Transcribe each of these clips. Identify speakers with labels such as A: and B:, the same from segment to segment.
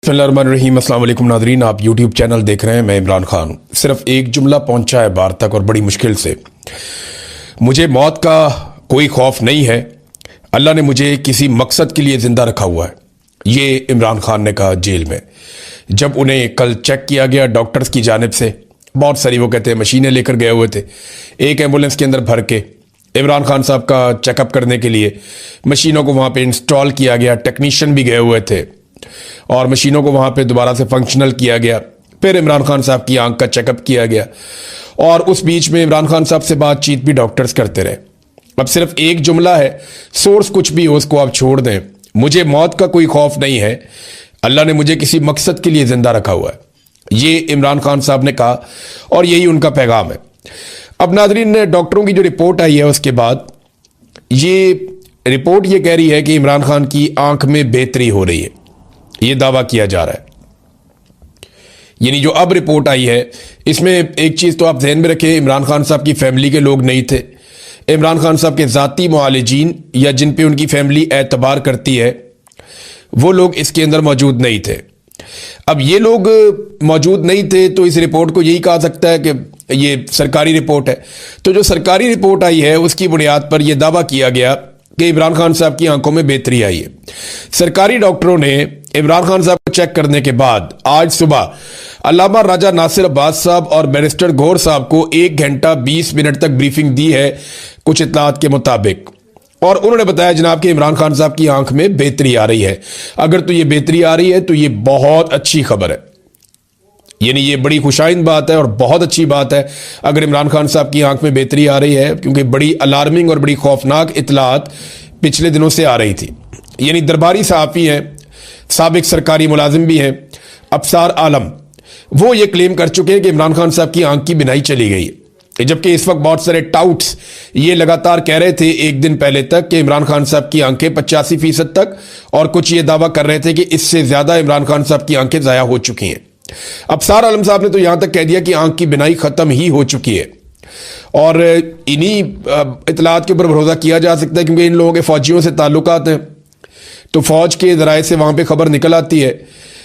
A: बिस्मिल्लाहिर्रहमानिर्रहीम। अस्सलाम वालेकुम नादरीन, आप यूट्यूब चैनल देख रहे हैं। मैं इमरान खान। सिर्फ एक जुमला पहुंचा है बार तक और बड़ी मुश्किल से। मुझे मौत का कोई खौफ नहीं है, अल्लाह ने मुझे किसी मकसद के लिए ज़िंदा रखा हुआ है। ये इमरान खान ने कहा जेल में, जब उन्हें कल चेक किया गया डॉक्टर्स की जानिब से। बहुत सारी वो कहते हैं मशीनें लेकर गए हुए थे, एक एम्बुलेंस के अंदर भर के इमरान खान साहब का चेकअप करने के लिए मशीनों को वहाँ पे इंस्टॉल किया गया। टेक्नीशियन भी गए हुए थे और मशीनों को वहाँ पे दोबारा से फंक्शनल किया गया। फिर इमरान खान साहब की आंख का चेकअप किया गया और उस बीच में इमरान खान साहब से बातचीत भी डॉक्टर्स करते रहे। अब सिर्फ एक जुमला है, सोर्स कुछ भी हो उसको आप छोड़ दें, मुझे मौत का कोई खौफ नहीं है, अल्लाह ने मुझे किसी मकसद के लिए ज़िंदा रखा हुआ है। ये इमरान खान साहब ने कहा और यही उनका पैगाम है। अब नाज़रीन, डॉक्टरों की जो रिपोर्ट आई है उसके बाद ये रिपोर्ट ये कह रही है कि इमरान खान की आंख में बेहतरी हो रही है, ये दावा किया जा रहा है। यानी जो अब रिपोर्ट आई है इसमें एक चीज़ तो आप ध्यान में रखें, इमरान खान साहब की फैमिली के लोग नहीं थे। इमरान खान साहब के ज़ाती मुआलिजीन या जिन पे उनकी फैमिली एतबार करती है वो लोग इसके अंदर मौजूद नहीं थे। अब ये लोग मौजूद नहीं थे तो इस रिपोर्ट को यही कहा सकता है कि ये सरकारी रिपोर्ट है। तो जो सरकारी रिपोर्ट आई है उसकी बुनियाद पर यह दावा किया गया कि इमरान खान साहब की आंखों में बेहतरी आई है। सरकारी डॉक्टरों ने इमरान खान साहब को चेक करने के बाद आज सुबह अल्लामा राजा नासिर अब्बास साहब और बैरिस्टर गौहर साहब को 1 घंटा 20 मिनट तक ब्रीफिंग दी है कुछ इत्तलात के मुताबिक, और उन्होंने बताया जनाब कि इमरान खान साहब की आंख में बेहतरी आ रही है। अगर तो ये बेहतरी आ रही है तो ये बहुत अच्छी खबर है, यानी ये बड़ी खुशाइंद बात है और बहुत अच्छी बात है अगर इमरान खान साहब की आंख में बेहतरी आ रही है, क्योंकि बड़ी अलार्मिंग और बड़ी खौफनाक इत्तलात पिछले दिनों से आ रही थी। यानी दरबारी सहाफ़ी हैं, साबिक सरकारी मुलाजिम भी हैं, अफसार आलम, वो ये क्लेम कर चुके हैं कि इमरान खान साहब की आंख की बिनाई चली गई है। जबकि इस वक्त बहुत सारे टाउट्स ये लगातार कह रहे थे एक दिन पहले तक कि इमरान खान साहब की आंखें 85% तक, और कुछ ये दावा कर रहे थे कि इससे ज़्यादा इमरान खान साहब की आंखें ज़ाया हो चुकी हैं। अफसार आलम साहब ने तो यहाँ तक कह दिया कि आंख की बिनाई ख़त्म ही हो चुकी है, और इन्हीं इतलात के ऊपर भरोसा किया जा सकता है क्योंकि इन लोगों के फ़ौजियों से ताल्लुकात हैं, तो फ़ौज के ज़राए से वहाँ पे ख़बर निकल आती है।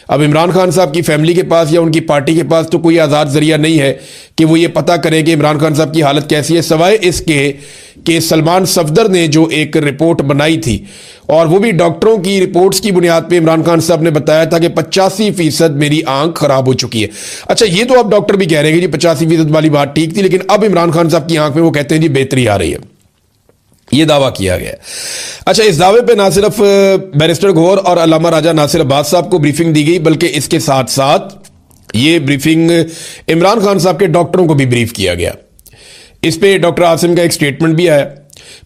A: अब इमरान खान साहब की फैमिली के पास या उनकी पार्टी के पास तो कोई आज़ाद ज़रिया नहीं है कि वो ये पता करें कि इमरान खान साहब की हालत कैसी है, सवाए इसके कि सलमान सफदर ने जो एक रिपोर्ट बनाई थी और वो भी डॉक्टरों की रिपोर्ट्स की बुनियाद पे इमरान खान साहब ने बताया था कि 85% मेरी आंख ख़राब हो चुकी है। अच्छा, ये तो अब डॉक्टर भी कह रहे हैं कि जी 85% वाली बात ठीक थी, लेकिन अब इमरान खान साहब की आंख में वो कहते हैं जी बेहतरी आ रही है, ये दावा किया गया। अच्छा, इस दावे पे ना सिर्फ बैरिस्टर गौहर और अल्लामा राजा नासिर अब्बास साहब को ब्रीफिंग दी गई, बल्कि इसके साथ साथ ये ब्रीफिंग इमरान खान साहब के डॉक्टरों को भी ब्रीफ किया गया। इस पे डॉक्टर आसिम का एक स्टेटमेंट भी आया।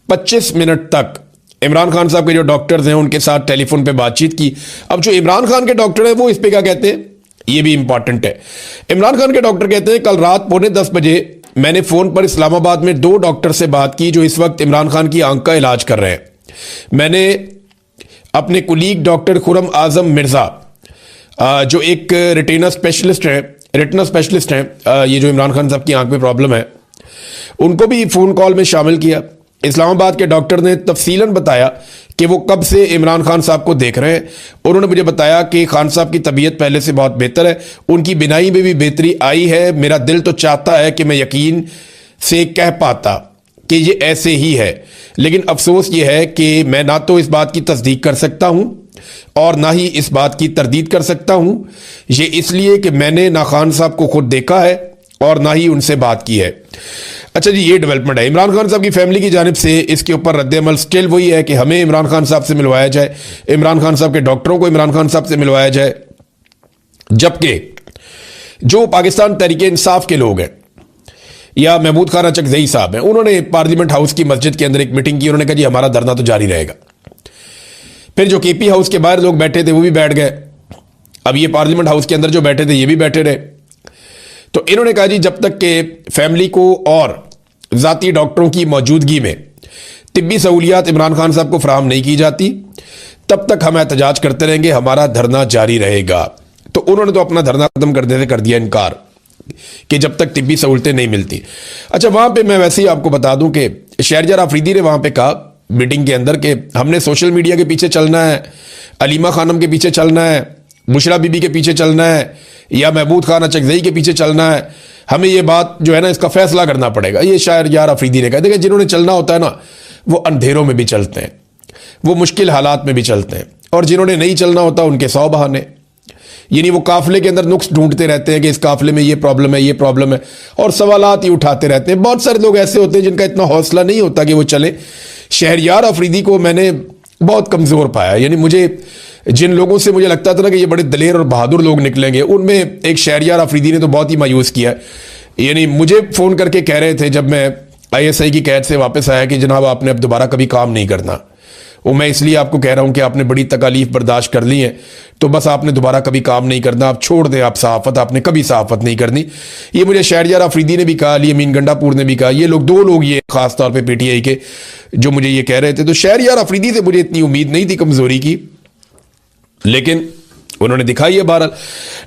A: 25 मिनट तक इमरान खान साहब के जो डॉक्टर्स हैं उनके साथ टेलीफोन पे बातचीत की। अब जो इमरान खान के डॉक्टर हैं वो इस पे क्या कहते हैं, ये भी इंपॉर्टेंट है। इमरान खान के डॉक्टर कहते हैं कल रात 9:45 बजे मैंने फ़ोन पर इस्लामाबाद में 2 डॉक्टर से बात की जो इस वक्त इमरान खान की आंख का इलाज कर रहे हैं। मैंने अपने कुलीग डॉक्टर खुरम आजम मिर्ज़ा, जो एक रेटिना स्पेशलिस्ट हैं, ये जो इमरान खान साहब की आंख में प्रॉब्लम है, उनको भी फ़ोन कॉल में शामिल किया। इस्लामाबाद के डॉक्टर ने तफसीलन बताया कि वो कब से इमरान खान साहब को देख रहे हैं। उन्होंने मुझे बताया कि खान साहब की तबीयत पहले से बहुत बेहतर है, उनकी बिनाई में भी बेहतरी आई है। मेरा दिल तो चाहता है कि मैं यकीन से कह पाता कि ये ऐसे ही है, लेकिन अफसोस ये है कि मैं ना तो इस बात की तस्दीक कर सकता हूँ और ना ही इस बात की तरदीद कर सकता हूँ। ये इसलिए कि मैंने ना खान साहब को खुद देखा है और ना ही उनसे बात की है। अच्छा जी, ये डेवलपमेंट है। इमरान खान साहब की फैमिली की जानिब से इसके ऊपर रद्द-ए-अमल स्टिल वही है कि हमें इमरान खान साहब से मिलवाया जाए, इमरान खान साहब के डॉक्टरों को इमरान खान साहब से मिलवाया जाए। जबकि जो पाकिस्तान तहरीक-ए-इंसाफ के लोग हैं या महमूद खान चकजई साहब हैं, उन्होंने पार्लियामेंट हाउस की मस्जिद के अंदर एक मीटिंग की। उन्होंने कहा जी हमारा धरना तो जारी रहेगा। फिर जो केपी हाउस के बाहर लोग बैठे थे वो भी बैठ गए। अब ये पार्लियामेंट हाउस के अंदर जो बैठे थे ये भी बैठे रहे। तो इन्होंने कहा जी जब तक के फैमिली को और ज़ाती डॉक्टरों की मौजूदगी में तिब्बी सहूलियात इमरान खान साहब को फराहम नहीं की जाती तब तक हम एहतजाज करते रहेंगे, हमारा धरना जारी रहेगा। तो उन्होंने तो अपना धरना खत्म करने से कर दिया इनकार कि जब तक तिब्बी सहूलतें नहीं मिलती। अच्छा, वहाँ पे मैं वैसे ही आपको बता दूं कि शहरयार आफरीदी ने वहाँ पे कहा मीटिंग के अंदर कि हमने सोशल मीडिया के पीछे चलना है, अलीमा खानम के पीछे चलना है, बुशरा बीबी के पीछे चलना है या महमूद खान अचकजई के पीछे चलना है, हमें ये बात जो है ना इसका फैसला करना पड़ेगा। ये शायर यार अफरीदी ने कहा। देखिए, जिन्होंने चलना होता है ना वो अंधेरों में भी चलते हैं, वो मुश्किल हालात में भी चलते हैं, और जिन्होंने नहीं चलना होता उनके 100 बहाने। यानी वो काफिले के अंदर नुक्स ढूंढते रहते हैं कि इस काफिले में ये प्रॉब्लम है, ये प्रॉब्लम है, और सवालात ही उठाते रहते हैं। बहुत सारे लोग ऐसे होते हैं जिनका इतना हौसला नहीं होता कि वो चले। शहरयार अफरीदी को मैंने बहुत कमज़ोर पाया। यानी मुझे जिन लोगों से मुझे लगता था ना कि ये बड़े दलेर और बहादुर लोग निकलेंगे, उनमें एक शहरयार अफरीदी ने तो बहुत ही मायूस किया। यानी मुझे फ़ोन करके कह रहे थे जब मैं ISI की कैद से वापस आया कि जनाब आपने अब दोबारा कभी काम नहीं करना। वो मैं इसलिए आपको कह रहा हूं कि आपने बड़ी तकालीफ बर्दाश्त कर ली है, तो बस आपने दोबारा कभी काम नहीं करना, आप छोड़ दें, आप सहाफ़त, आपने कभी सहाफ़त नहीं करनी। ये मुझे शहरयार अफरीदी ने भी कहा, अली अमीन गंडापुर ने भी कहा। ये लोग 2 लोग ये ख़ास तौर पे PTI के जो मुझे ये कह रहे थे। तो शहरयार अफरीदी से मुझे इतनी उम्मीद नहीं थी कमज़ोरी की, लेकिन उन्होंने दिखाई है। बहरहाल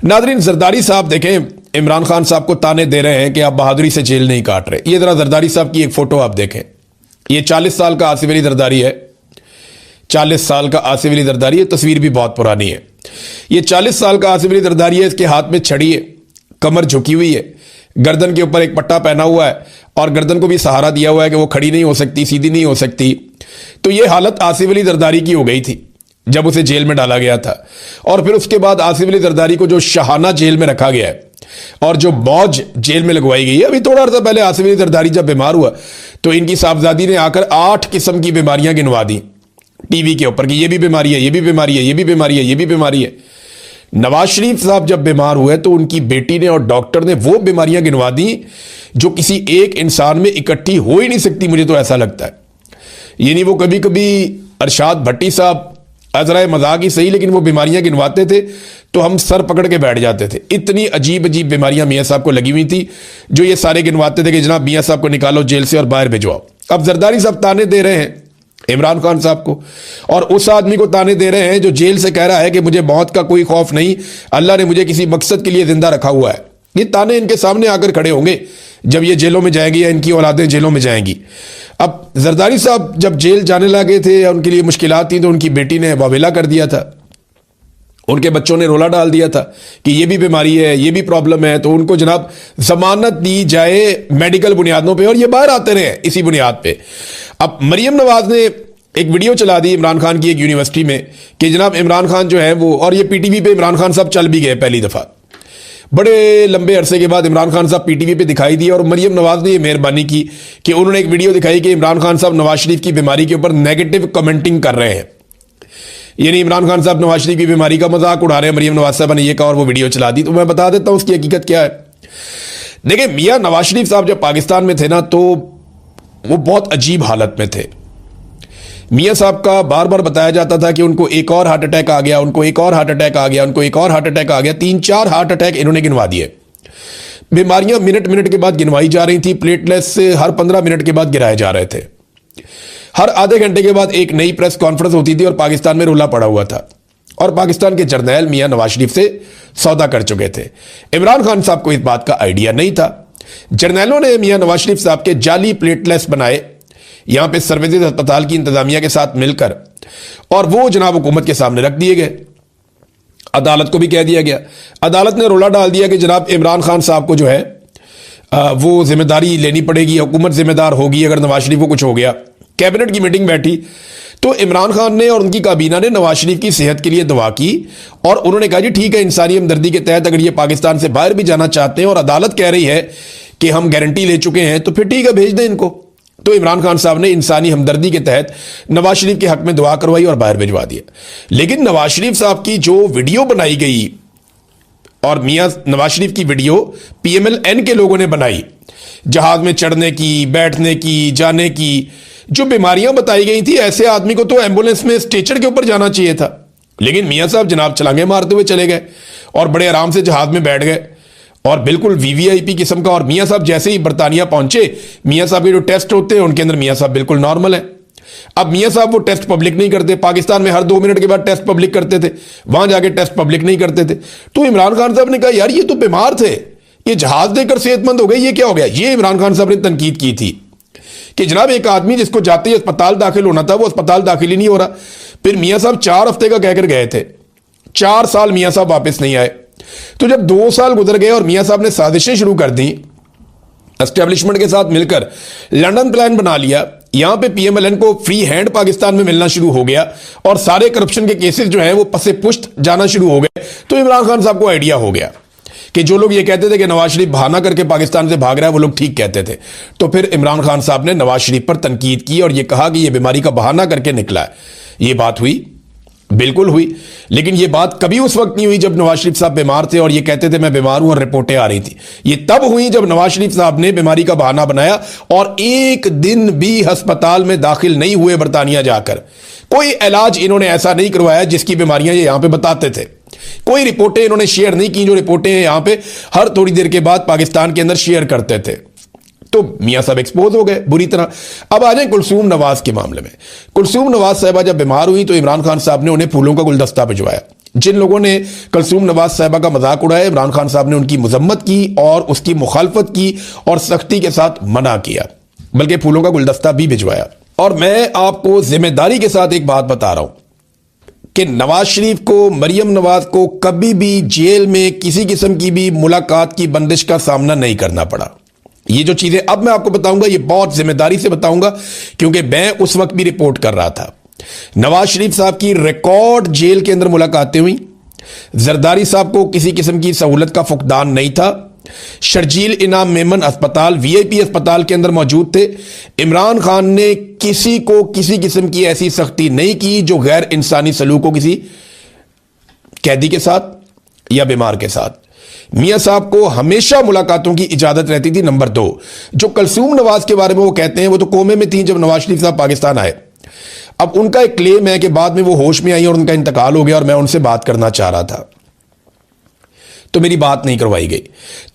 A: नादरीन, जरदारी साहब देखें, इमरान खान साहब को ताने दे रहे हैं कि आप बहादुरी से जेल नहीं काट रहे। ये ज़रा जरदारी साहब की एक फ़ोटो आप देखें। ये 40 साल का आसिफ अली जरदारी है, 40 साल का आसिफ अली जरदारी है। तस्वीर भी बहुत पुरानी है। ये 40 साल का आसिफ अली जरदारी है। इसके हाथ में छड़ी है, कमर झुकी हुई है, गर्दन के ऊपर एक पट्टा पहना हुआ है, और गर्दन को भी सहारा दिया हुआ है कि वो खड़ी नहीं हो सकती, सीधी नहीं हो सकती। तो ये हालत आसिफ अली जरदारी की हो गई थी जब उसे जेल में डाला गया था। और फिर उसके बाद आसिफ अली जरदारी को जो शाहाना जेल में रखा गया है और जो मौज जेल में लगवाई गई है। अभी थोड़ा अर्सा पहले आसिफ अली जरदारी जब बीमार हुआ तो इनकी साहबजादी ने आकर 8 किस्म की बीमारियां गिनवा दी टीवी के ऊपर कि ये भी बीमारी है, ये भी बीमारी है, ये भी बीमारी है, ये भी बीमारी है। नवाज शरीफ साहब जब बीमार हुए तो उनकी बेटी ने और डॉक्टर ने वो बीमारियां गिनवा दी जो किसी एक इंसान में इकट्ठी हो ही नहीं सकती, मुझे तो ऐसा लगता है। यानी वो कभी कभी अरशाद भट्टी साहब अजरा मजाक ही सही, लेकिन वो बीमारियां गिनवाते थे तो हम सर पकड़ के बैठ जाते थे। इतनी अजीब अजीब बीमारियां मियाँ साहब को लगी हुई थी जो ये सारे गिनवाते थे कि जनाब मियाँ साहब को निकालो जेल से और बाहर भिजवाओ। अब जरदारी साहब ताने दे रहे हैं इमरान खान साहब को, और उस आदमी को ताने दे रहे हैं जो जेल से कह रहा है कि मुझे मौत का कोई खौफ नहीं, अल्लाह ने मुझे किसी मकसद के लिए जिंदा रखा हुआ है। ये ताने इनके सामने आकर खड़े होंगे जब ये जेलों में जाएंगी या इनकी औलादें जेलों में जाएंगी। अब जरदारी साहब जब जेल जाने लगे थे या उनके लिए मुश्किलात थी तो उनकी बेटी ने वावेला कर दिया था, उनके बच्चों ने रोला डाल दिया था कि ये भी बीमारी है, ये भी प्रॉब्लम है, तो उनको जनाब जमानत दी जाए मेडिकल बुनियादों पे और ये बाहर आते रहे इसी बुनियाद पे। अब मरियम नवाज ने एक वीडियो चला दी इमरान खान की एक यूनिवर्सिटी में कि जनाब इमरान खान जो है वो, और ये PTV पे इमरान खान साहब चल भी गए पहली दफ़ा, बड़े लंबे अरसे के बाद इमरान खान साहब PTV पे दिखाई दिए। और मरियम नवाज ने ये मेहरबानी की कि उन्होंने एक वीडियो दिखाई कि इमरान खान साहब नवाज शरीफ की बीमारी के ऊपर नेगेटिव कमेंटिंग कर रहे हैं। यानी इमरान खान साहब नवाज शरीफ की बीमारी का मजाक उड़ा रहे हैं। मरियम नवाज साहब ने यह कहा और वो वीडियो चला दी। तो मैं बता देता हूं उसकी हकीकत क्या है। देखिए, मियां नवाज शरीफ साहब जब पाकिस्तान में थे ना तो वो बहुत अजीब हालत में थे। मियां साहब का बार बार बताया जाता था कि उनको एक और हार्ट अटैक आ गया, उनको एक और हार्ट अटैक आ गया, उनको एक और हार्ट अटैक आ गया। 3-4 हार्ट अटैक इन्होंने गिनवा दिए। बीमारियां मिनट मिनट के बाद गिनवाई जा रही थी। प्लेटलेट्स से हर 15 मिनट के बाद गिराए जा रहे थे। हर आधे घंटे के बाद एक नई प्रेस कॉन्फ्रेंस होती थी और पाकिस्तान में रोला पड़ा हुआ था। और पाकिस्तान के जर्नैल मियां नवाज शरीफ से सौदा कर चुके थे। इमरान खान साहब को इस बात का आइडिया नहीं था। जर्नैलों ने मियां नवाज शरीफ साहब के जाली प्लेटलेट्स बनाए यहां पे सर्विसेज अस्पताल की इंतजामिया के साथ मिलकर, और वो जनाब हुकूमत के सामने रख दिए गए। अदालत को भी कह दिया गया, अदालत ने रोला डाल दिया कि जनाब इमरान खान साहब को जो है वो जिम्मेदारी लेनी पड़ेगी, हुकूमत जिम्मेदार होगी अगर नवाज शरीफ को कुछ हो गया। कैबिनेट की मीटिंग बैठी तो इमरान खान ने और उनकी काबीना ने नवाज शरीफ की सेहत के लिए दुआ की और उन्होंने कहा जी ठीक है, इंसानी हमदर्दी के तहत अगर ये पाकिस्तान से बाहर भी जाना चाहते हैं और अदालत कह रही है कि हम गारंटी ले चुके हैं तो फिर ठीक है, भेज दें इनको। तो इमरान खान साहब ने इंसानी हमदर्दी के तहत नवाज शरीफ के हक में दुआ करवाई और बाहर भिजवा दिया। लेकिन नवाज शरीफ साहब की जो वीडियो बनाई गई, और मियां नवाज शरीफ की वीडियो PMLN के लोगों ने बनाई, जहाज में चढ़ने की, बैठने की, जाने की, जो बीमारियां बताई गई थी, ऐसे आदमी को तो एम्बुलेंस में स्ट्रेचर के ऊपर जाना चाहिए था। लेकिन मियां साहब जनाब छलांगे मारते हुए चले गए और बड़े आराम से जहाज में बैठ गए और बिल्कुल VVIP किस्म का। और मियां साहब जैसे ही बरतानिया पहुंचे, मियां साहब के जो टेस्ट होते हैं उनके अंदर मियां साहब बिल्कुल नॉर्मल है। अब मियां साहब वो टेस्ट पब्लिक नहीं करते। पाकिस्तान में हर 2 मिनट के बाद टेस्ट पब्लिक करते थे, वहां जाके टेस्ट पब्लिक नहीं करते थे। तो इमरान खान साहब ने कहा यार ये तो बीमार थे, ये जहाज देकर सेहतमंद हो गए, ये क्या हो गया। ये इमरान खान साहब ने तनकीद की थी कि जनाब एक आदमी जिसको जाते ही अस्पताल दाखिल होना था वो अस्पताल दाखिल ही नहीं हो रहा। फिर मियां साहब 4 हफ्ते का कहकर गए थे, 4 साल मियां साहब वापस नहीं आए। तो जब 2 साल गुजर गए और मियां साहब ने साजिशें शुरू कर दी, एस्टेब्लिशमेंट के साथ मिलकर लंदन प्लान बना लिया, यहां पे पीएमएलएन को फ्री हैंड पाकिस्तान में मिलना शुरू हो गया और सारे करप्शन के केसेस जो हैं वो पसे पुश्त जाना शुरू हो गए, तो इमरान खान साहब को आइडिया हो गया कि जो लोग ये कहते थे कि नवाज शरीफ बहाना करके पाकिस्तान से भाग रहा है वो लोग ठीक कहते थे। तो फिर इमरान खान साहब ने नवाज शरीफ पर तनकीद की और ये कहा कि ये बीमारी का बहाना करके निकला है। ये बात हुई, बिल्कुल हुई, लेकिन ये बात कभी उस वक्त नहीं हुई जब नवाज शरीफ साहब बीमार थे और ये कहते थे मैं बीमार हूं और रिपोर्टें आ रही थी। ये तब हुई जब नवाज शरीफ साहब ने बीमारी का बहाना बनाया और एक दिन भी अस्पताल में दाखिल नहीं हुए बरतानिया जाकर। कोई इलाज इन्होंने ऐसा नहीं करवाया जिसकी बीमारियां ये यहां पे बताते थे। कोई रिपोर्टें इन्होंने शेयर नहीं की जो रिपोर्टें यहां पे हर थोड़ी देर के बाद पाकिस्तान के अंदर शेयर करते थे। तो मियां साहब एक्सपोज हो गए बुरी तरह। अब आ जाए कुलसूम नवाज के मामले में। कुलसूम नवाज साहिबा जब बीमार हुई तो इमरान खान साहब ने उन्हें फूलों का गुलदस्ता भिजवाया। जिन लोगों ने कुलसूम नवाज साहिबा का मजाक उड़ाया, इमरान खान साहब ने उनकी मजम्मत की और उसकी मुखालफत की और सख्ती के साथ मना किया, बल्कि फूलों का गुलदस्ता भी भिजवाया। और मैं आपको जिम्मेदारी के साथ एक बात बता रहा हूं कि नवाज शरीफ को, मरियम नवाज को कभी भी जेल में किसी किस्म की भी मुलाकात की बंदिश का सामना नहीं करना पड़ा। ये जो चीजें अब मैं आपको बताऊंगा ये बहुत जिम्मेदारी से बताऊंगा, क्योंकि मैं उस वक्त भी रिपोर्ट कर रहा था। नवाज शरीफ साहब की रिकॉर्ड जेल के अंदर मुलाकातें हुई। जरदारी साहब को किसी किस्म की सहूलत का फुकदान नहीं था। शर्जील इनाम मेमन अस्पताल, वीआईपी अस्पताल के अंदर मौजूद थे। इमरान खान ने किसी को किसी किस्म की ऐसी सख्ती नहीं की जो गैर इंसानी सलूक हो किसी कैदी के साथ या बीमार के साथ। मियां साहब को हमेशा मुलाकातों की इजाजत रहती थी। नंबर 2, जो कुलसूम नवाज के बारे में वो कहते हैं, वो तो कोमे में थी जब नवाज शरीफ साहब पाकिस्तान आए। अब उनका एक क्लेम है कि बाद में वो होश में आई और उनका इंतकाल हो गया और मैं उनसे बात करना चाह रहा था, तो मेरी बात नहीं करवाई गई।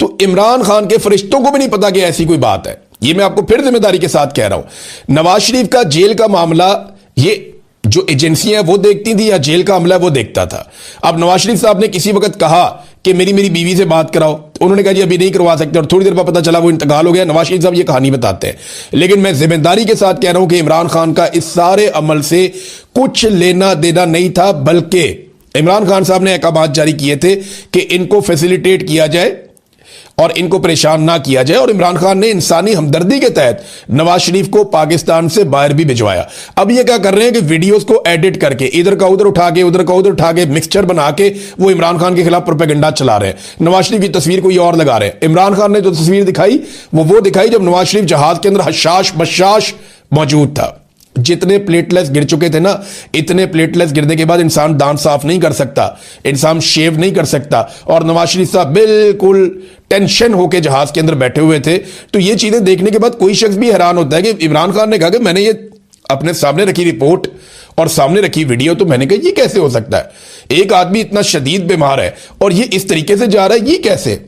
A: तो इमरान खान के फरिश्तों को भी नहीं पता कि ऐसी कोई बात है। ये मैं आपको फिर जिम्मेदारी के साथ कह रहा हूं। नवाज शरीफ का जेल का मामला ये जो एजेंसियां वो देखती थी या जेल का अमला वो देखता था। अब नवाज शरीफ साहब ने किसी वक्त कहा कि मेरी बीवी से बात कराओ, तो उन्होंने कहा जी अभी नहीं करवा सकते और थोड़ी देर बाद पता चला वो इंतकाल हो गया। नवाज शरीफ साहब ये कहानी बताते हैं, लेकिन मैं जिम्मेदारी के साथ कह रहा हूं कि इमरान खान का इस सारे अमल से कुछ लेना देना नहीं था, बल्कि इमरान खान साहब ने अहकाम जारी किए थे कि इनको फैसिलिटेट किया जाए और इनको परेशान ना किया जाए। और इमरान खान ने इंसानी हमदर्दी के तहत नवाज शरीफ को पाकिस्तान से बाहर भी भिजवाया। अब ये क्या कर रहे हैं कि वीडियोस को एडिट करके इधर का उधर उठा के उधर का उधर उठा के मिक्सचर बना के वो इमरान खान के खिलाफ प्रोपेगेंडा चला रहे हैं। नवाज शरीफ की तस्वीर कोई और लगा रहे हैं। इमरान खान ने जो तस्वीर दिखाई वो दिखाई जब नवाज शरीफ जहाज के अंदर हशाश बशाश मौजूद था। जितने प्लेटलेट्स गिर चुके थे ना, इतने प्लेटलेट्स गिरने के बाद इंसान दांत साफ नहीं कर सकता, इंसान शेव नहीं कर सकता। और नवाज शरीफ साहब बिल्कुल टेंशन होके जहाज के अंदर बैठे हुए थे। तो ये चीजें देखने के बाद कोई शख्स भी हैरान होता है कि इमरान खान ने कहा कि मैंने ये अपने सामने रखी रिपोर्ट और सामने रखी वीडियो, तो मैंने कहा ये कैसे हो सकता है? एक आदमी इतना शदीद बीमार है और ये इस तरीके से जा रहा है, ये कैसे?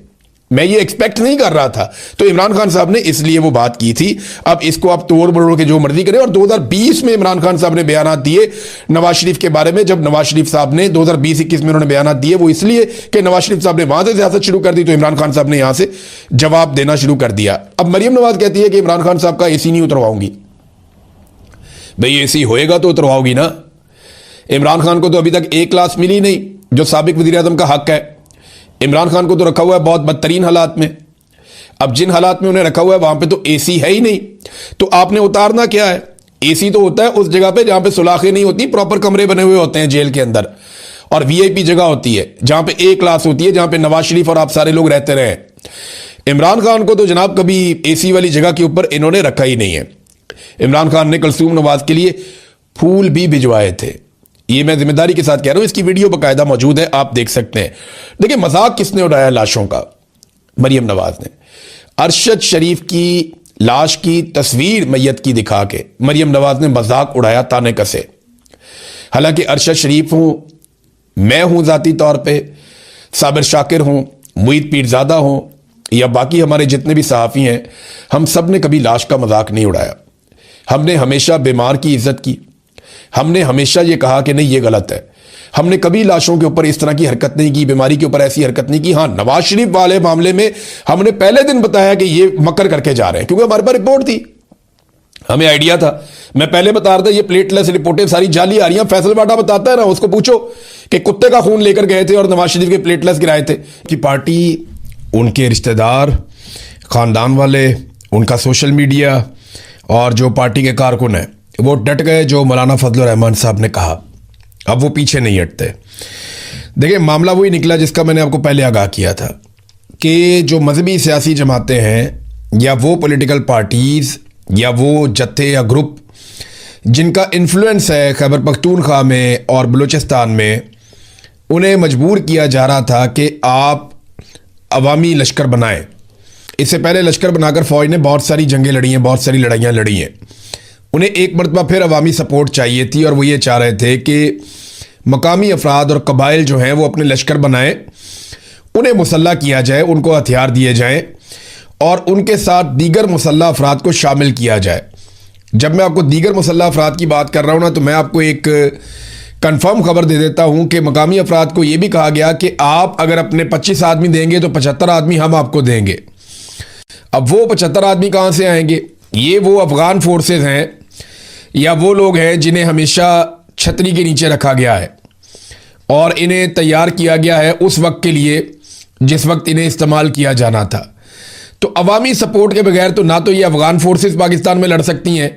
A: मैं ये एक्सपेक्ट नहीं कर रहा था। तो इमरान खान साहब ने इसलिए वो बात की थी। अब इसको आप तोड़ मरोड़ के जो मर्जी करें। और 2020 में इमरान खान साहब ने बयान दिए नवाज शरीफ के बारे में। जब नवाज शरीफ साहब ने 2020-21 में उन्होंने बयान दिए, वो इसलिए कि नवाज शरीफ साहब ने वहां से सियासत शुरू कर दी, तो इमरान खान साहब ने यहां से जवाब देना शुरू कर दिया। अब मरियम नवाज कहती है कि इमरान खान साहब का एसी नहीं उतरवाऊंगी। भाई एसी होएगा तो उतरवाओगी ना। इमरान खान को तो अभी तक एक क्लास मिली नहीं, जो साबिक वजीर आजम का हक है। इमरान खान को तो रखा हुआ है बहुत बदतरीन हालात में। अब जिन हालात में उन्हें रखा हुआ है वहां पे तो एसी है ही नहीं, तो आपने उतारना क्या है? एसी तो होता है उस जगह पे जहां पे सुलाखें नहीं होती, प्रॉपर कमरे बने हुए होते हैं जेल के अंदर, और वीआईपी जगह होती है जहां पे एक क्लास होती है, जहां पे नवाज शरीफ और आप सारे लोग रहते रहे। इमरान खान को तो जनाब कभी एसी वाली जगह के ऊपर इन्होंने रखा ही नहीं है। इमरान खान ने कुलसूम नवाज के लिए फूल भी भिजवाए थे। ये मैं जिम्मेदारी के साथ कह रहा हूं, इसकी वीडियो बकायदा मौजूद है, आप देख सकते हैं। देखिए मजाक किसने उड़ाया लाशों का? मरियम नवाज ने। अरशद शरीफ की लाश की तस्वीर मैयत की दिखा के मरियम नवाज ने मजाक उड़ाया ताने कसे। हालांकि अरशद शरीफ हूं, मैं हूं जाती तौर पे, साबिर शाकिर हूं, मुईद पीरजादा हूं, या बाकी हमारे जितने भी सहाफ़ी हैं, हम सब ने कभी लाश का मजाक नहीं उड़ाया। हमने हमेशा बीमार की इज्जत की। हमने हमेशा ये कहा कि नहीं ये गलत है। हमने कभी लाशों के ऊपर इस तरह की हरकत नहीं की, बीमारी के ऊपर ऐसी हरकत नहीं की। हाँ, नवाज शरीफ वाले मामले में हमने पहले दिन बताया कि ये मकर करके जा रहे हैं, क्योंकि हमारे पास रिपोर्ट थी, हमें आइडिया था। मैं पहले बता रहा था ये प्लेटलेस रिपोर्टें सारी जाली आ रही हैं। फैसल वाडा बताता है ना, उसको पूछो कि कुत्ते का खून लेकर गए थे और नवाज शरीफ के प्लेटलेट्स गिराए थे कि पार्टी, उनके रिश्तेदार, ख़ानदान वाले, उनका सोशल मीडिया और जो पार्टी के कारकुन हैं वो डट गए जो मौलाना फजलुर रहमान साहब ने कहा। अब वो पीछे नहीं हटते। देखिए, मामला वही निकला जिसका मैंने आपको पहले आगाह किया था कि जो मजहबी सियासी जमातें हैं या वो पॉलिटिकल पार्टीज़ या वो जत्थे या ग्रुप जिनका इन्फ्लुएंस है खैबर पख्तूनख्वा में और बलूचिस्तान में, उन्हें मजबूर किया जा रहा था कि आप अवामी लश्कर बनाएं। इससे पहले लश्कर बनाकर फ़ौज ने बहुत सारी जंगें लड़ी हैं, बहुत सारी लड़ाइयाँ लड़ी हैं। उन्हें एक मरतबा फिर अवामी सपोर्ट चाहिए थी और वो ये चाह रहे थे कि मकामी अफराद और कबाइल जो हैं वो अपने लश्कर बनाएं, उन्हें मुसल्ला किया जाए, उनको हथियार दिए जाएं और उनके साथ दीगर मुसल्ला अफराद को शामिल किया जाए। जब मैं आपको दीगर मुसल्ला अफराद की बात कर रहा हूँ ना, तो मैं आपको एक कंफर्म खबर दे देता हूँ कि मकामी अफराद को ये भी कहा गया कि आप अगर अपने 25 आदमी देंगे तो 75 आदमी हम आपको देंगे। अब वो 75 आदमी कहाँ से आएंगे? ये वो अफगान फोर्सेस हैं या वो लोग हैं जिन्हें हमेशा छतरी के नीचे रखा गया है और इन्हें तैयार किया गया है उस वक्त के लिए जिस वक्त इन्हें इस्तेमाल किया जाना था। तो अवामी सपोर्ट के बगैर तो ना तो ये अफगान फोर्सेस पाकिस्तान में लड़ सकती हैं,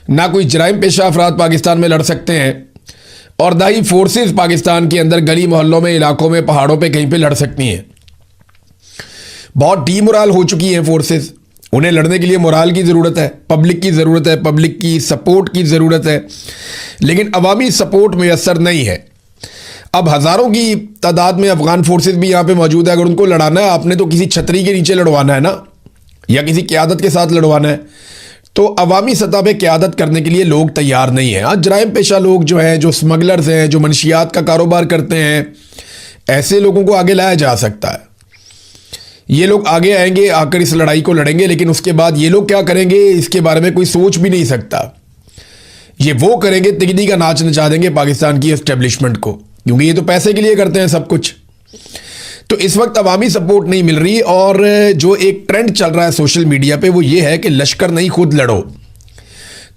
A: ना कोई जराइम पेशा अफराद पाकिस्तान में लड़ सकते हैं, और ना ही फोर्सेस पाकिस्तान के अंदर गली मोहल्लों में, इलाकों में, पहाड़ों पे कहीं पे लड़ सकती हैं। बहुत डीमोरल हो चुकी हैं फोर्सेस। उन्हें लड़ने के लिए मोराल की ज़रूरत है, पब्लिक की ज़रूरत है, पब्लिक की सपोर्ट की ज़रूरत है, लेकिन अवामी सपोर्ट मैसर नहीं है। अब हज़ारों की तादाद में अफगान फोर्सेस भी यहाँ पे मौजूद है। अगर उनको लड़ाना है, आपने तो किसी छतरी के नीचे लड़वाना है ना, या किसी क़यादत के साथ लड़वाना है, तो अवामी सतह पे क़यादत करने के लिए लोग तैयार नहीं हैं। आज जराइम पेशा लोग जो हैं, जो स्मगलर्स हैं, जो मनशियात का कारोबार करते हैं, ऐसे लोगों को आगे लाया जा सकता है। ये लोग आगे आएंगे, आकर इस लड़ाई को लड़ेंगे, लेकिन उसके बाद ये लोग क्या करेंगे इसके बारे में कोई सोच भी नहीं सकता। ये वो करेंगे, तिगड़ी का नाच नचा देंगे पाकिस्तान की एस्टेब्लिशमेंट को, क्योंकि ये तो पैसे के लिए करते हैं सब कुछ। तो इस वक्त अवामी सपोर्ट नहीं मिल रही, और जो एक ट्रेंड चल रहा है सोशल मीडिया पे वो ये है कि लश्कर नहीं, खुद लड़ो।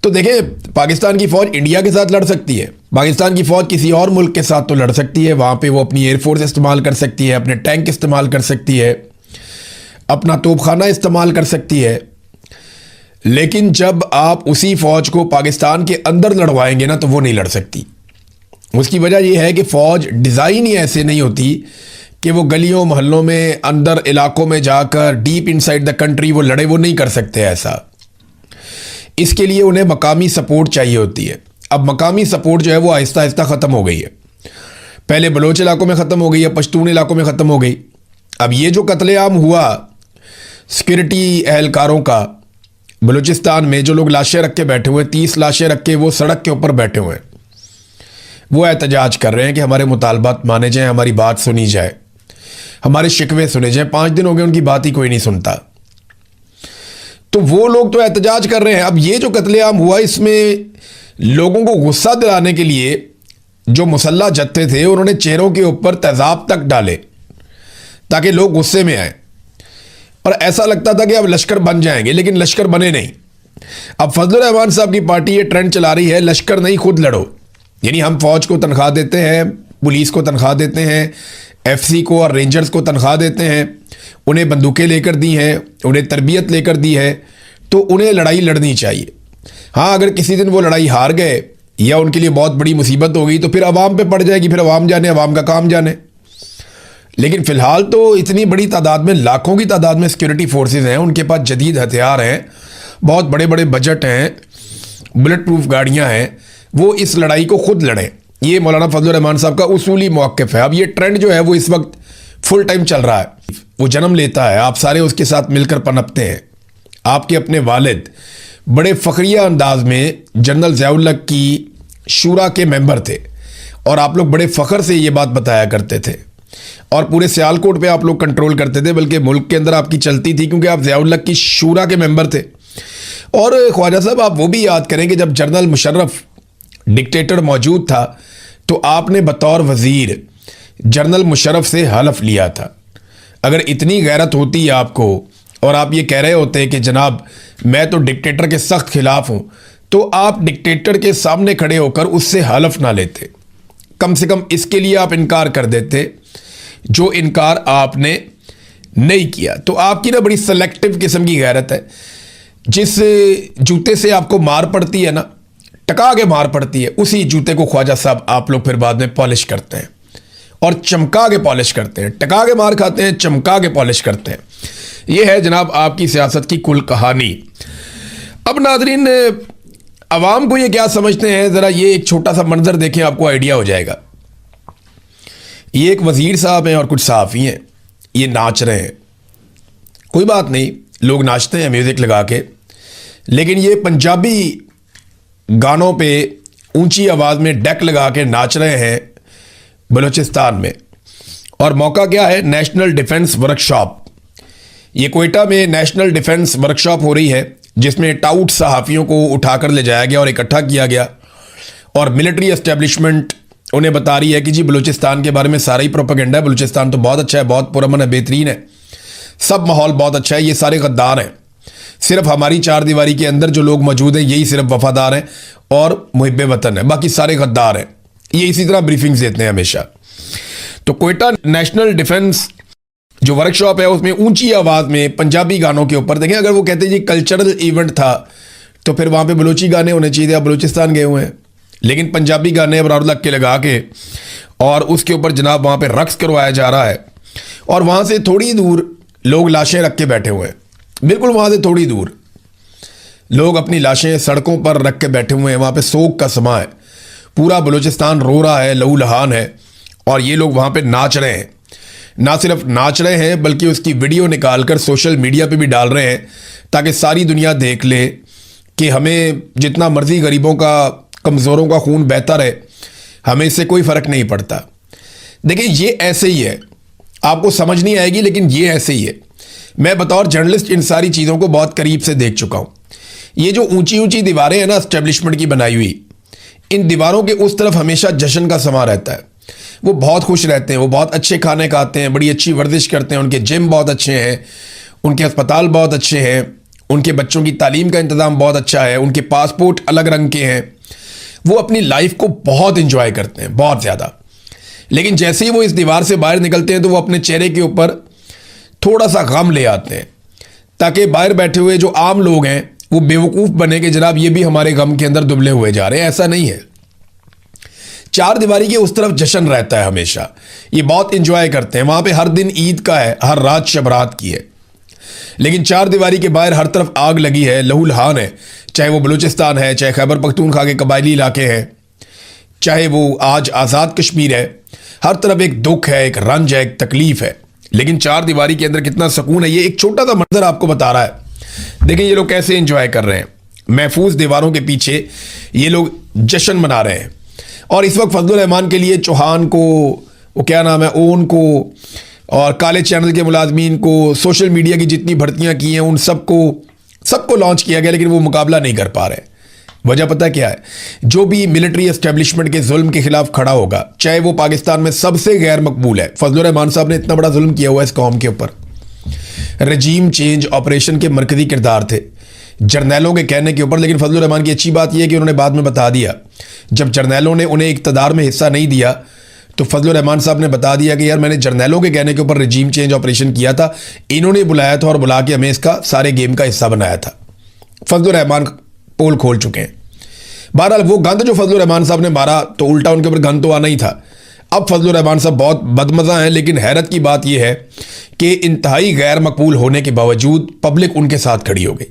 A: तो देखें, पाकिस्तान की फ़ौज इंडिया के साथ लड़ सकती है, पाकिस्तान की फ़ौज किसी और मुल्क के साथ तो लड़ सकती है। वहाँ पे वो अपनी एयरफोर्स इस्तेमाल कर सकती है, अपने टैंक इस्तेमाल कर सकती है, अपना तोपखाना इस्तेमाल कर सकती है, लेकिन जब आप उसी फ़ौज को पाकिस्तान के अंदर लड़वाएंगे ना, तो वो नहीं लड़ सकती। उसकी वजह यह है कि फ़ौज डिज़ाइन ही ऐसे नहीं होती कि वो गलियों मोहल्लों में, अंदर इलाकों में जाकर डीप इनसाइड द कंट्री वो लड़े। वो नहीं कर सकते ऐसा। इसके लिए उन्हें मकामी सपोर्ट चाहिए होती है। अब मकामी सपोर्ट जो है वो आहिस्ता आहिस्ता ख़त्म हो गई है। पहले बलोच इलाकों में ख़त्म हो गई है, पश्तून इलाकों में ख़त्म हो गई। अब ये जो कत्लेआम हुआ सिक्योरिटी एहलकारों का बलूचिस्तान में, जो लोग लाशें रख के बैठे हुए हैं, 30 लाशें रख के वो सड़क के ऊपर बैठे हुए हैं, वो एहतजाज कर रहे हैं कि हमारे मुतालबात माने जाएं, हमारी बात सुनी जाए, हमारे शिकवे सुने जाएं। 5 दिन हो गए उनकी बात ही कोई नहीं सुनता। तो वो लोग तो एहतजाज कर रहे हैं। अब ये जो कत्लेआम हुआ, इसमें लोगों को गुस्सा दिलाने के लिए जो मुसल्ला जत्थे थे उन्होंने चेहरों के ऊपर तेजाब तक डाले ताकि लोग गुस्से में आए, और ऐसा लगता था कि अब लश्कर बन जाएंगे, लेकिन लश्कर बने नहीं। अब फजलुर रहमान साहब की पार्टी ये ट्रेंड चला रही है, लश्कर नहीं, खुद लड़ो। यानी हम फौज को तनख्वाह देते हैं, पुलिस को तनख्वाह देते हैं, एफसी को और रेंजर्स को तनख्वाह देते हैं, उन्हें बंदूकें लेकर दी हैं, उन्हें तरबियत लेकर दी है, तो उन्हें लड़ाई लड़नी चाहिए। हाँ, अगर किसी दिन वो लड़ाई हार गए या उनके लिए बहुत बड़ी मुसीबत हो गई तो फिर अवाम पे पड़ जाएगी, फिर अवाम जाने, अवाम का काम जाने। लेकिन फ़िलहाल तो इतनी बड़ी तादाद में, लाखों की तादाद में सिक्योरिटी फोर्सेस हैं, उनके पास जदीद हथियार हैं, बहुत बड़े बड़े बजट हैं, बुलेट प्रूफ गाड़ियाँ हैं, वो इस लड़ाई को खुद लड़ें। ये मौलाना फजलुर रहमान साहब का उसूली मौक़िफ़ है। अब ये ट्रेंड जो है वो इस वक्त फुल टाइम चल रहा है, वो जन्म लेता है, आप सारे उसके साथ मिलकर पनपते हैं। आपके अपने वालिद बड़े फ़ख्रिया अंदाज में जनरल ज़ियाउल हक की शूरा के मेंबर थे, और आप लोग बड़े फ़ख्र से ये बात बताया करते थे, और पूरे सियालकोट पे आप लोग कंट्रोल करते थे, बल्कि मुल्क के अंदर आपकी चलती थी, क्योंकि आप ज़ियाउल हक की शूरा के मेंबर थे। और ख्वाजा साहब, आप वो भी याद करें कि जब जनरल मुशर्रफ डिक्टेटर मौजूद था तो आपने बतौर वज़ीर जनरल मुशर्रफ से हलफ लिया था। अगर इतनी गैरत होती आपको और आप ये कह रहे होते कि जनाब मैं तो डिक्टेटर के सख्त खिलाफ हूँ, तो आप डिक्टेटर के सामने खड़े होकर उससे हलफ ना लेते। कम से कम इसके लिए आप इनकार कर देते, जो इनकार आपने नहीं किया। तो आपकी ना बड़ी सेलेक्टिव किस्म की गैरत है। जिस जूते से आपको मार पड़ती है ना, टका के मार पड़ती है, उसी जूते को ख्वाजा साहब आप लोग फिर बाद में पॉलिश करते हैं और चमका के पॉलिश करते हैं। टका के मार खाते हैं, चमका के पॉलिश करते हैं। यह है जनाब आपकी सियासत की कुल कहानी। अब नाजरीन, अवाम को ये क्या समझते हैं, ज़रा ये एक छोटा सा मंजर देखें, आपको आइडिया हो जाएगा। ये एक वज़ीर साहब हैं और कुछ सहाफ़ी हैं, ये नाच रहे हैं। कोई बात नहीं, लोग नाचते हैं म्यूज़िक लगा के, लेकिन ये पंजाबी गानों पे ऊंची आवाज़ में डेक लगा के नाच रहे हैं बलूचिस्तान में। और मौका क्या है, नेशनल डिफेंस वर्कशॉप। ये कोयटा में नेशनल डिफेंस वर्कशॉप हो रही है, जिसमें टाउट सहाफ़ियों को उठाकर ले जाया गया और इकट्ठा किया गया। और मिलिट्री एस्टेब्लिशमेंट उन्हें बता रही है कि जी बलूचिस्तान के बारे में सारा ही प्रोपेगेंडा है, बलूचिस्तान तो बहुत अच्छा है, बहुत पुरअमन है, बेहतरीन है, सब माहौल बहुत अच्छा है, ये सारे गद्दार हैं। सिर्फ हमारी चार दीवारी के अंदर जो लोग मौजूद हैं यही सिर्फ वफादार हैं और मुहिब्बे वतन है, बाकी सारे गद्दार हैं। ये इसी तरह ब्रीफिंग्स देते हैं हमेशा। तो कोयटा नेशनल डिफेंस जो वर्कशॉप है, उसमें ऊंची आवाज़ में पंजाबी गानों के ऊपर, देखें अगर वो कहते हैं जी कल्चरल इवेंट था तो फिर वहाँ पे बलूची गाने होने चाहिए। आप बलूचिस्तान गए हुए हैं, लेकिन पंजाबी गाने बराबर लग के लगा के और उसके ऊपर जनाब वहाँ पे रक्स करवाया जा रहा है। और वहाँ से थोड़ी दूर लोग लाशें रख के बैठे हुए हैं, बिल्कुल वहाँ से थोड़ी दूर लोग अपनी लाशें सड़कों पर रख के बैठे हुए हैं। वहाँ पे सोग का समा है, पूरा बलूचिस्तान रो रहा है, लहू लहान है, और ये लोग वहाँ पे नाच रहे हैं। ना सिर्फ नाच रहे हैं बल्कि उसकी वीडियो निकाल कर सोशल मीडिया पे भी डाल रहे हैं, ताकि सारी दुनिया देख ले कि हमें जितना मर्जी गरीबों का, कमज़ोरों का खून बहता रहे, हमें इससे कोई फ़र्क नहीं पड़ता। देखिए ये ऐसे ही है, आपको समझ नहीं आएगी लेकिन ये ऐसे ही है। मैं बतौर जर्नलिस्ट इन सारी चीज़ों को बहुत करीब से देख चुका हूँ। ये जो ऊंची ऊंची दीवारें हैं ना एस्टेब्लिशमेंट की बनाई हुई, इन दीवारों के उस तरफ हमेशा जश्न का समा रहता है। वो बहुत खुश रहते हैं, वो बहुत अच्छे खाने खाते हैं, बड़ी अच्छी वर्जिश करते हैं, उनके जिम बहुत अच्छे हैं, उनके अस्पताल बहुत अच्छे हैं, उनके बच्चों की तालीम का इंतज़ाम बहुत अच्छा है, उनके पासपोर्ट अलग रंग के हैं। वो अपनी लाइफ को बहुत इंजॉय करते हैं, बहुत ज़्यादा। लेकिन जैसे ही वो इस दीवार से बाहर निकलते हैं तो वो अपने चेहरे के ऊपर थोड़ा सा गम ले आते हैं, ताकि बाहर बैठे हुए जो आम लोग हैं वो बेवकूफ़ बने कि जनाब ये भी हमारे गम के अंदर दुबले हुए जा रहे हैं। ऐसा नहीं है। चार दीवारी के उस तरफ जश्न रहता है हमेशा, ये बहुत इंजॉय करते हैं। वहाँ पे हर दिन ईद का है, हर रात शबरात की है, लेकिन चार दीवारी के बाहर हर तरफ आग लगी है, लहू लहान है। चाहे वो बलूचिस्तान है, चाहे खैबर पख्तूनख्वा के कबायली इलाके हैं, चाहे वो आज आज़ाद कश्मीर है, हर तरफ एक दुख है, एक रंज है, एक तकलीफ है। लेकिन चार दीवारी के अंदर कितना सुकून है, ये एक छोटा सा मंजर आपको बता रहा है। देखिए ये लोग कैसे एंजॉय कर रहे हैं, महफूज दीवारों के पीछे ये लोग जश्न मना रहे हैं। और इस वक्त फजलुर रहमान के लिए चौहान को, वो क्या नाम है, ओन को, और काले चैनल के मुलाजमीन को, सोशल मीडिया की जितनी भर्तियां की हैं उन सबको लॉन्च किया गया, लेकिन वो मुकाबला नहीं कर पा रहे। वजह पता क्या है, जो भी मिलिट्री एस्टेब्लिशमेंट के जुल्म के खिलाफ खड़ा होगा, चाहे वो पाकिस्तान में सबसे गैर मकबूल है, फजलुर रहमान साहब ने इतना बड़ा जुल्म किया हुआ है इस कौम के ऊपर। रजीम चेंज ऑपरेशन के मरकजी किरदार थे जर्नैलों के कहने के ऊपर। लेकिन फजलुर रहमान की अच्छी बात यह है कि उन्होंने बाद में बता दिया, जब जर्नैलों ने उन्हें इक़्तिदार में हिस्सा नहीं दिया तो फजलुर रहमान साहब ने बता दिया कि यार मैंने जर्नैलों के कहने के ऊपर रजीम चेंज ऑपरेशन किया था, इन्होंने बुलाया था और बुला के हमें इसका सारे गेम का हिस्सा बनाया था। फजलुर रहमान पोल खोल चुके हैं। बहरहाल वो गंद जो फजलुर रहमान साहब ने मारा तो उल्टा उनके ऊपर गंद तो आना ही था। अब फजलुर रहमान साहब बहुत बदमज़ा हैं, लेकिन हैरत की बात यह है कि इंतहाई गैर मकबूल होने के बावजूद पब्लिक उनके साथ खड़ी हो गई।